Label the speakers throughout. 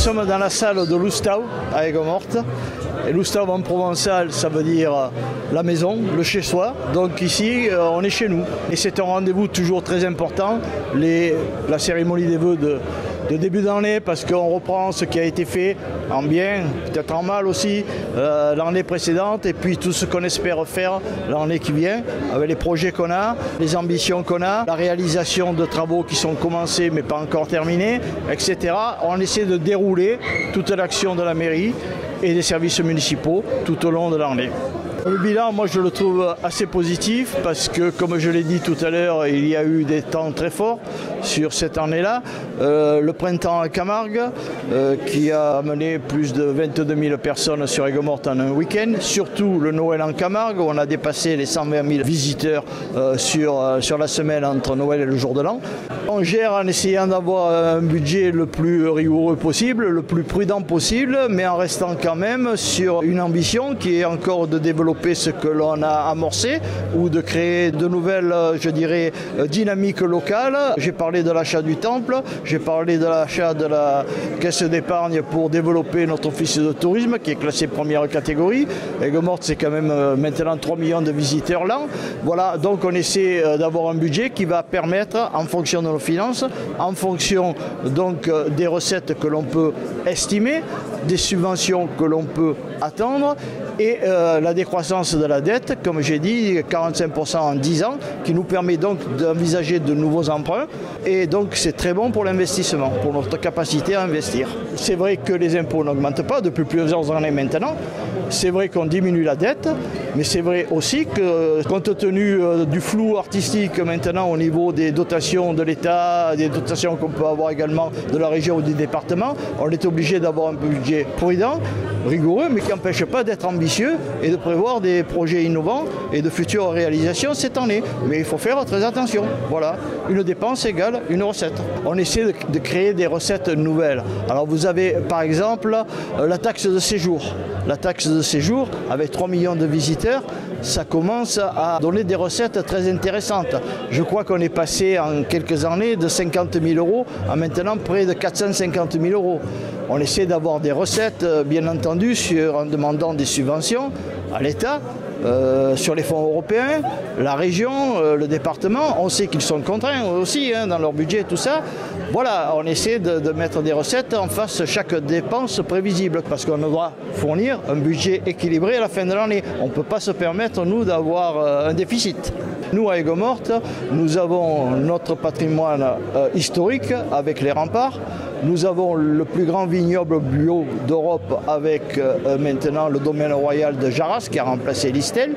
Speaker 1: sommes dans la salle de l'Oustau à Aigues-Mortes. Et l'Oustau en provençal, ça veut dire la maison, le chez-soi. Donc ici, on est chez nous. Et c'est un rendez-vous toujours très important, la cérémonie des vœux de début d'année, parce qu'on reprend ce qui a été fait en bien, peut-être en mal aussi, l'année précédente, et puis tout ce qu'on espère faire l'année qui vient, avec les projets qu'on a, les ambitions qu'on a, la réalisation de travaux qui sont commencés mais pas encore terminés, etc. On essaie de dérouler toute l'action de la mairie et des services municipaux tout au long de l'année. Le bilan, moi je le trouve assez positif parce que, comme je l'ai dit tout à l'heure, il y a eu des temps très forts sur cette année-là. Le printemps à Camargue qui a amené plus de 22 000 personnes sur Aigues-Mortes en un week-end. Surtout le Noël en Camargue où on a dépassé les 120 000 visiteurs sur la semaine entre Noël et le jour de l'an. On gère en essayant d'avoir un budget le plus rigoureux possible, le plus prudent possible, mais en restant quand même sur une ambition qui est encore de développer ce que l'on a amorcé ou de créer de nouvelles, je dirais, dynamiques locales. J'ai parlé de l'achat du temple, j'ai parlé de l'achat de la caisse d'épargne pour développer notre office de tourisme qui est classé première catégorie. Aigues-Mortes, c'est quand même maintenant 3 millions de visiteurs l'an. Voilà, donc on essaie d'avoir un budget qui va permettre, en fonction de nos finances, en fonction donc des recettes que l'on peut estimer, des subventions que l'on peut attendre et la décroissance de la dette, comme j'ai dit, 45% en 10 ans, qui nous permet donc d'envisager de nouveaux emprunts. Et donc c'est très bon pour l'investissement, pour notre capacité à investir. C'est vrai que les impôts n'augmentent pas depuis plusieurs années maintenant. C'est vrai qu'on diminue la dette, mais c'est vrai aussi que, compte tenu du flou artistique maintenant au niveau des dotations de l'État, des dotations qu'on peut avoir également de la région ou du département, on est obligé d'avoir un budget prudent, rigoureux, mais qui n'empêche pas d'être ambitieux et de prévoir des projets innovants et de futures réalisations cette année. Mais il faut faire très attention. Voilà, une dépense égale une recette. On essaie de créer des recettes nouvelles. Alors vous avez par exemple la taxe de séjour. La taxe de séjour, avec 3 millions de visiteurs, ça commence à donner des recettes très intéressantes. Je crois qu'on est passé en quelques années de 50 000 € à maintenant près de 450 000 €. On essaie d'avoir des recettes, bien entendu, en demandant des subventions à l'État, sur les fonds européens, la région, le département. On sait qu'ils sont contraints aussi dans leur budget et tout ça. Voilà, on essaie de mettre des recettes en face de chaque dépense prévisible parce qu'on doit fournir un budget équilibré à la fin de l'année. On ne peut pas se permettre, nous, d'avoir un déficit. Nous, à Aigues-Mortes, nous avons notre patrimoine historique avec les remparts. Nous avons le plus grand vignoble bio d'Europe avec maintenant le domaine royal de Jarras qui a remplacé l'Istel.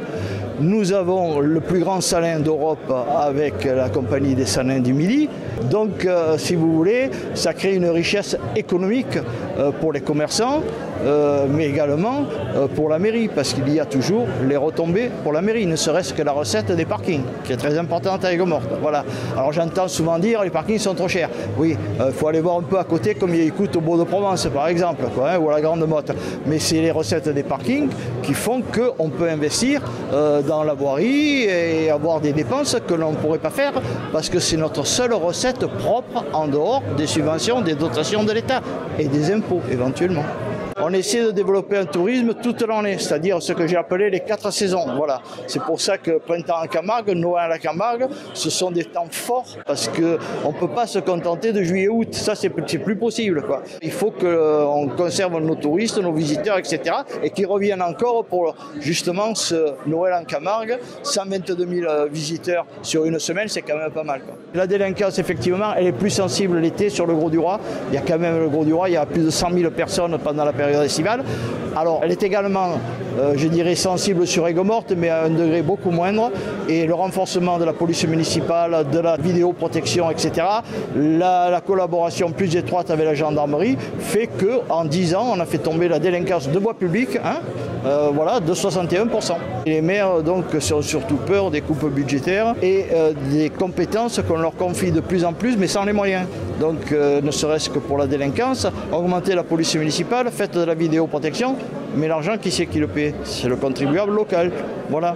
Speaker 1: Nous avons le plus grand salin d'Europe avec la compagnie des salins du Midi. Donc, si vous voulez, ça crée une richesse économique pour les commerçants, mais également pour la mairie, parce qu'il y a toujours les retombées pour la mairie, ne serait-ce que la recette des parkings, qui est très importante à Aigues-Mortes. Voilà. Alors j'entends souvent dire les parkings sont trop chers. Oui, il faut aller voir un peu à côté combien ils coûtent au Beau-de-Provence, par exemple, ou à la Grande Motte. Mais c'est les recettes des parkings qui font qu'on peut investir dans la voirie et avoir des dépenses que l'on ne pourrait pas faire, parce que c'est notre seule recette propre en dehors des subventions, des dotations de l'État et des impôts éventuellement. On essaie de développer un tourisme toute l'année, c'est-à-dire ce que j'ai appelé les 4 saisons. Voilà. C'est pour ça que printemps à Camargue, Noël à Camargue, ce sont des temps forts parce qu'on ne peut pas se contenter de juillet-août. Ça, c'est plus possible, quoi. Il faut qu'on conserve nos touristes, nos visiteurs, etc. et qu'ils reviennent encore pour justement ce Noël en Camargue. 122 000 visiteurs sur une semaine, c'est quand même pas mal, quoi. La délinquance, effectivement, elle est plus sensible l'été sur le Gros-du-Roi. Il y a quand même le Gros-du-Roi, il y a plus de 100 000 personnes pendant la période estivale. Alors elle est également, je dirais, sensible sur Aigues-Mortes, mais à un degré beaucoup moindre. Et le renforcement de la police municipale, de la vidéoprotection, etc., la collaboration plus étroite avec la gendarmerie fait qu'en 10 ans, on a fait tomber la délinquance de voie publique voilà, de 61%. Et les maires donc sont surtout peur des coupes budgétaires et des compétences qu'on leur confie de plus en plus, mais sans les moyens. Donc ne serait-ce que pour la délinquance, augmenter la police municipale, faites de la vidéoprotection, mais l'argent, qui c'est qui le paie? C'est le contribuable local. Voilà.